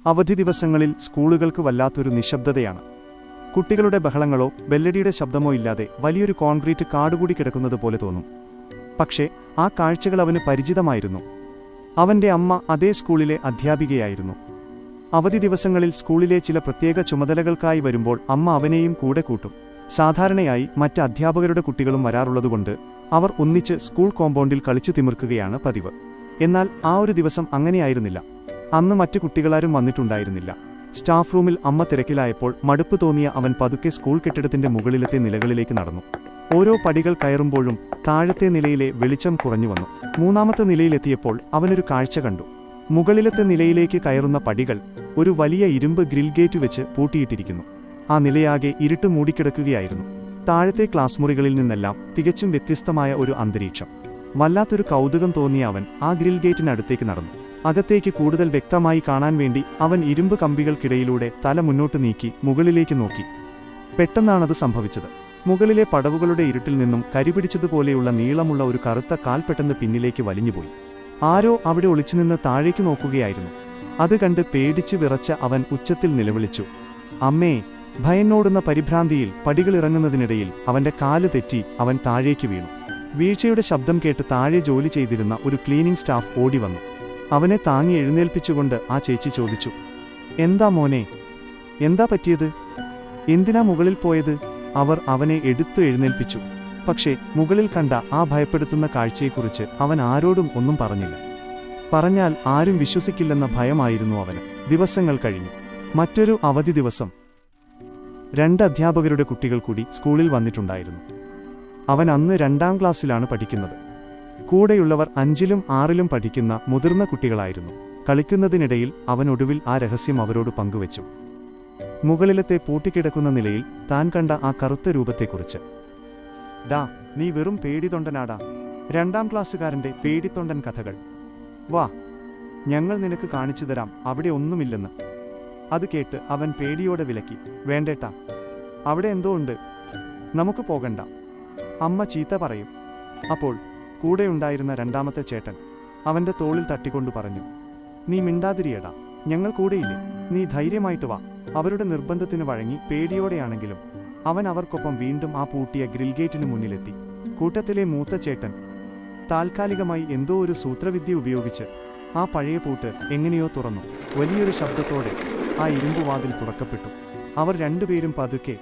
അവധി ദിവസങ്ങളിൽ സ്കൂളുകൾക്ക് വല്ലാത്തൊരു നിശബ്ദതയാണ്. കുട്ടികളുടെ ബഹളങ്ങളോ ബെല്ലടിയുടെ ശബ്ദമോ ഇല്ലാതെ വലിയൊരു കോൺക്രീറ്റ് കാടുകൂടി കിടക്കുന്നത് പോലെ തോന്നും. പക്ഷേ ആ കാഴ്ചകൾ അവന് പരിചിതമായിരുന്നു. അവന്റെ അമ്മ അതേ സ്കൂളിലെ അധ്യാപികയായിരുന്നു. അവധി ദിവസങ്ങളിൽ സ്കൂളിലെ ചില പ്രത്യേക ചുമതലകൾക്കായി വരുമ്പോൾ അമ്മ അവനെയും കൂടെ കൂട്ടും. സാധാരണയായി മറ്റ് അധ്യാപകരുടെ കുട്ടികളും വരാറുള്ളതുകൊണ്ട് അവർ ഒന്നിച്ച് സ്കൂൾ കോമ്പൗണ്ടിൽ കളിച്ചു തിമിർക്കുകയാണ് പതിവ്. എന്നാൽ ആ ഒരു ദിവസം അങ്ങനെയായിരുന്നില്ല. അന്ന് മറ്റു കുട്ടികളാരും വന്നിട്ടുണ്ടായിരുന്നില്ല. സ്റ്റാഫ് റൂമിൽ അമ്മ തിരക്കിലായപ്പോൾ മടുപ്പ് തോന്നിയ അവൻ പതുക്കെ സ്കൂൾ കെട്ടിടത്തിന്റെ മുകളിലത്തെ നിലകളിലേക്ക് നടന്നു. ഓരോ പടികൾ കയറുമ്പോഴും താഴത്തെ നിലയിലെ വെളിച്ചം കുറഞ്ഞുവന്നു. മൂന്നാമത്തെ നിലയിലെത്തിയപ്പോൾ അവനൊരു കാഴ്ച കണ്ടു. മുകളിലത്തെ നിലയിലേക്ക് കയറുന്ന പടികൾ ഒരു വലിയ ഇരുമ്പ് ഗ്രിൽ ഗേറ്റ് വെച്ച് പൂട്ടിയിട്ടിരിക്കുന്നു. ആ നിലയാകെ ഇരുട്ട് മൂടിക്കിടക്കുകയായിരുന്നു. താഴത്തെ ക്ലാസ് മുറികളിൽ നിന്നെല്ലാം തികച്ചും വ്യത്യസ്തമായ ഒരു അന്തരീക്ഷം. വല്ലാത്തൊരു കൗതുകം തോന്നിയ അവൻ ആ ഗ്രിൽ ഗേറ്റിനടുത്തേക്ക് നടന്നു. അകത്തേക്ക് കൂടുതൽ വ്യക്തമായി കാണാൻ വേണ്ടി അവൻ ഇരുമ്പ് കമ്പികൾക്കിടയിലൂടെ തല മുന്നോട്ട് നീക്കി മുകളിലേക്ക് നോക്കി. പെട്ടെന്നാണത് സംഭവിച്ചത്. മുകളിലെ പടവുകളുടെ ഇരുട്ടിൽ നിന്നും കരിപിടിച്ചതുപോലെയുള്ള നീളമുള്ള ഒരു കറുത്ത കാൽ പെട്ടെന്ന് പിന്നിലേക്ക് വലിഞ്ഞുപോയി. ആരോ അവിടെ ഒളിച്ചുനിന്ന് താഴേക്ക് നോക്കുകയായിരുന്നു. അത് കണ്ട് പേടിച്ച് വിറച്ച അവൻ ഉച്ചത്തിൽ നിലവിളിച്ചു, അമ്മേ! ഭയന്നോടുന്ന പരിഭ്രാന്തിയിൽ പടികളിറങ്ങുന്നതിനിടയിൽ അവന്റെ കാല് തെറ്റി അവൻ താഴേക്ക് വീണു. വീഴ്ചയുടെ ശബ്ദം കേട്ട് താഴെ ജോലി ചെയ്തിരുന്ന ഒരു ക്ലീനിംഗ് സ്റ്റാഫ് ഓടി വന്നു. അവനെ താങ്ങി എഴുന്നേൽപ്പിച്ചുകൊണ്ട് ആ ചേച്ചി ചോദിച്ചു, എന്താ മോനെ, എന്താ പറ്റിയത്? എന്തിനാ മുകളിൽ പോയത്? അവർ അവനെ എടുത്തു എഴുന്നേൽപ്പിച്ചു. പക്ഷേ മുകളിൽ കണ്ട ആ ഭയപ്പെടുത്തുന്ന കാഴ്ചയെക്കുറിച്ച് അവൻ ആരോടും ഒന്നും പറഞ്ഞില്ല. പറഞ്ഞാൽ ആരും വിശ്വസിക്കില്ലെന്ന ഭയമായിരുന്നു അവന്. ദിവസങ്ങൾ കഴിഞ്ഞു. മറ്റൊരു അവധി ദിവസം 2 അധ്യാപകരുടെ കുട്ടികൾ കൂടി സ്കൂളിൽ വന്നിട്ടുണ്ടായിരുന്നു. അവൻ അന്ന് 2ാം ക്ലാസ്സിലാണ് പഠിക്കുന്നത്. കൂടെയുള്ളവർ 5ലും 6ലും പഠിക്കുന്ന മുതിർന്ന കുട്ടികളായിരുന്നു. കളിക്കുന്നതിനിടയിൽ അവൻ ഒടുവിൽ ആ രഹസ്യം അവരോട് പങ്കുവച്ചു. മുകളിലത്തെ പൂട്ടിക്കിടക്കുന്ന നിലയിൽ താൻ കണ്ട ആ കറുത്ത രൂപത്തെക്കുറിച്ച്. ഡാ, നീ വെറും പേടിത്തൊണ്ടനാടാ. 2ാം ക്ലാസ്സുകാരന്റെ പേടിത്തൊണ്ടൻ കഥകൾ. വാ, ഞങ്ങൾ നിനക്ക് കാണിച്ചു തരാം അവിടെ ഒന്നുമില്ലെന്ന്. അത് കേട്ട് അവൻ പേടിയോടെ വിലക്കി. വേണ്ടേട്ടാ, അവിടെ എന്തോ ഉണ്ട്, നമുക്ക് പോകണ്ട, അമ്മ ചീത്ത പറയും. അപ്പോൾ കൂടെയുണ്ടായിരുന്ന 2ാമത്തെ ചേട്ടൻ അവന്റെ തോളിൽ തട്ടിക്കൊണ്ടു പറഞ്ഞു, നീ മിണ്ടാതിരിയടാ, ഞങ്ങൾ കൂടെയില്ലേ, നീ ധൈര്യമായിട്ട് വാ. അവരുടെ നിർബന്ധത്തിന് വഴങ്ങി പേടിയോടെയാണെങ്കിലും അവൻ അവർക്കൊപ്പം വീണ്ടും ആ പൂട്ടിയ ഗ്രിൽ ഗേറ്റിന് മുന്നിലെത്തി. കൂട്ടത്തിലെ മൂത്ത ചേട്ടൻ താൽക്കാലികമായി എന്തോ ഒരു സൂത്രവിദ്യ ഉപയോഗിച്ച് ആ പഴയ പൂട്ട് എങ്ങനെയോ തുറന്നു. വലിയൊരു ശബ്ദത്തോടെ ആ ഇരുമ്പുവാതിൽ തുറക്കപ്പെട്ടു. അവർ 2 പേരും പതുക്കെ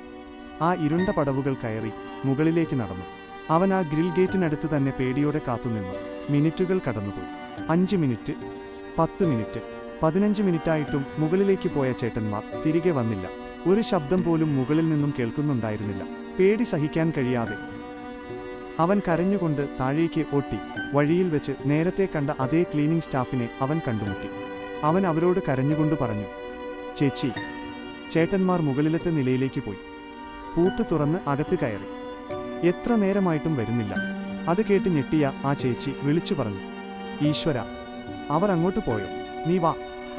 ആ ഇരുണ്ട പടവുകൾ കയറി മുകളിലേക്ക് നടന്നു. അവൻ ആ ഗ്രിൽ ഗേറ്റിനടുത്ത് തന്നെ പേടിയോടെ കാത്തുനിന്നു. മിനിറ്റുകൾ കടന്നുപോയി. 5 മിനിറ്റ്, 10 മിനിറ്റ്, 15 മിനിറ്റായിട്ടും മുകളിലേക്ക് പോയ ചേട്ടന്മാർ തിരികെ വന്നില്ല. ഒരു ശബ്ദം പോലും മുകളിൽ നിന്നും കേൾക്കുന്നുണ്ടായിരുന്നില്ല. പേടി സഹിക്കാൻ കഴിയാതെ അവൻ കരഞ്ഞുകൊണ്ട് താഴേക്ക് ഓട്ടി. വഴിയിൽ വെച്ച് നേരത്തെ കണ്ട അതേ ക്ലീനിംഗ് സ്റ്റാഫിനെ അവൻ കണ്ടുമുട്ടി. അവൻ അവരോട് കരഞ്ഞുകൊണ്ട് പറഞ്ഞു, ചേച്ചി, ചേട്ടന്മാർ മുകളിലത്തെ നിലയിലേക്ക് പോയി. പൂട്ട് തുറന്ന് അകത്ത് കയറി. എത്ര നേരമായിട്ടും വരുന്നില്ല. അത് കേട്ട് ഞെട്ടിയ ആ ചേച്ചി വിളിച്ചു പറഞ്ഞു, ഈശ്വര, അവർ അങ്ങോട്ട് പോയോ? നീ വാ.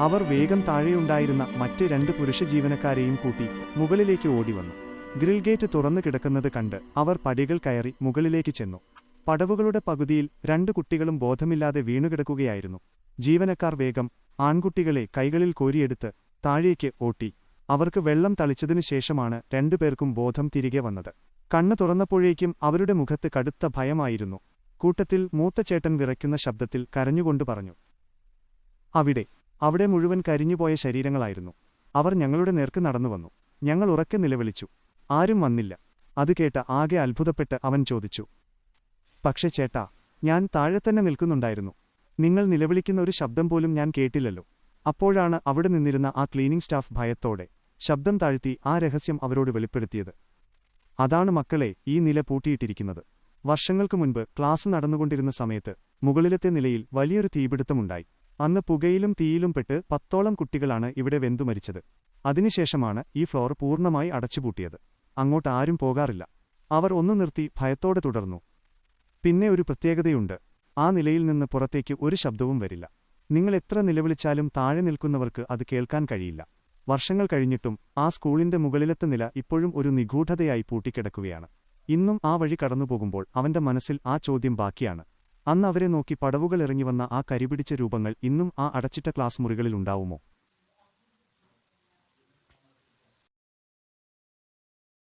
അവർ വേഗം താഴെയുണ്ടായിരുന്ന മറ്റ് 2 പുരുഷ ജീവനക്കാരെയും കൂട്ടി മുകളിലേക്ക് ഓടിവന്നു. ഗ്രിൽ ഗേറ്റ് തുറന്നു കിടക്കുന്നത് കണ്ട് അവർ പടികൾ കയറി മുകളിലേക്ക് ചെന്നു. പടവുകളുടെ പകുതിയിൽ 2 കുട്ടികളും ബോധമില്ലാതെ വീണുകിടക്കുകയായിരുന്നു. ജീവനക്കാർ വേഗം ആൺകുട്ടികളെ കൈകളിൽ കോരിയെടുത്ത് താഴേക്ക് ഓട്ടി. അവർക്ക് വെള്ളം തളിച്ചതിനു ശേഷമാണ് 2 പേർക്കും ബോധം തിരികെ വന്നത്. കണ്ണ് തുറന്നപ്പോഴേക്കും അവരുടെ മുഖത്ത് കടുത്ത ഭയമായിരുന്നു. കൂട്ടത്തിൽ മൂത്ത ചേട്ടൻ വിറയ്ക്കുന്ന ശബ്ദത്തിൽ കരഞ്ഞുകൊണ്ട് പറഞ്ഞു, അവിടെ മുഴുവൻ കരിഞ്ഞുപോയ ശരീരങ്ങളായിരുന്നു. അവർ ഞങ്ങളുടെ നേർക്ക് നടന്നുവന്നു. ഞങ്ങൾ ഉറക്കെ നിലവിളിച്ചു. ആരും വന്നില്ല. അത് കേട്ട് ആകെ അത്ഭുതപ്പെട്ട് അവൻ ചോദിച്ചു, പക്ഷേ ചേട്ടാ, ഞാൻ താഴെ തന്നെ നിൽക്കുന്നുണ്ടായിരുന്നു. നിങ്ങൾ നിലവിളിക്കുന്ന ഒരു ശബ്ദം പോലും ഞാൻ കേട്ടില്ലല്ലോ. അപ്പോഴാണ് അവിടെ നിന്നിരുന്ന ആ ക്ലീനിംഗ് സ്റ്റാഫ് ഭയത്തോടെ ശബ്ദം താഴ്ത്തി ആ രഹസ്യം അവരോട് വെളിപ്പെടുത്തിയത്. അതാണ് മക്കളെ ഈ നില പൂട്ടിയിട്ടിരിക്കുന്നത്. വർഷങ്ങൾക്ക് മുൻപ് ക്ലാസ് നടന്നുകൊണ്ടിരുന്ന സമയത്ത് മുകളിലത്തെ നിലയിൽ വലിയൊരു തീപിടുത്തമുണ്ടായി. അന്ന് പുകയിലും തീയിലും പെട്ട് 10ഓളം കുട്ടികളാണ് ഇവിടെ വെന്തു മരിച്ചത്. അതിനുശേഷമാണ് ഈ ഫ്ലോർ പൂർണ്ണമായി അടച്ചുപൂട്ടിയത്. അങ്ങോട്ട് ആരും പോകാറില്ല. അവർ ഒന്നു നിർത്തി ഭയത്തോടെ തുടർന്നു. പിന്നെ ഒരു പ്രത്യേകതയുണ്ട്, ആ നിലയിൽ നിന്ന് പുറത്തേക്ക് ഒരു ശബ്ദവും വരില്ല. നിങ്ങൾ എത്ര നിലവിളിച്ചാലും താഴെ നിൽക്കുന്നവർക്ക് അത് കേൾക്കാൻ കഴിയില്ല. വർഷങ്ങൾ കഴിഞ്ഞിട്ടും ആ സ്കൂളിന്റെ മുകളിലത്തെ നില ഇപ്പോഴും ഒരു നിഗൂഢതയായി പൂട്ടിക്കിടക്കുകയാണ്. ഇന്നും ആ വഴി കടന്നുപോകുമ്പോൾ അവന്റെ മനസ്സിൽ ആ ചോദ്യം ബാക്കിയാണ്. അന്ന് അവരെ നോക്കി പടവുകൾ ഇറങ്ങിവന്ന ആ കരിപിടിച്ച രൂപങ്ങൾ ഇന്നും ആ അടച്ചിട്ട ക്ലാസ് മുറികളിലുണ്ടാവുമോ?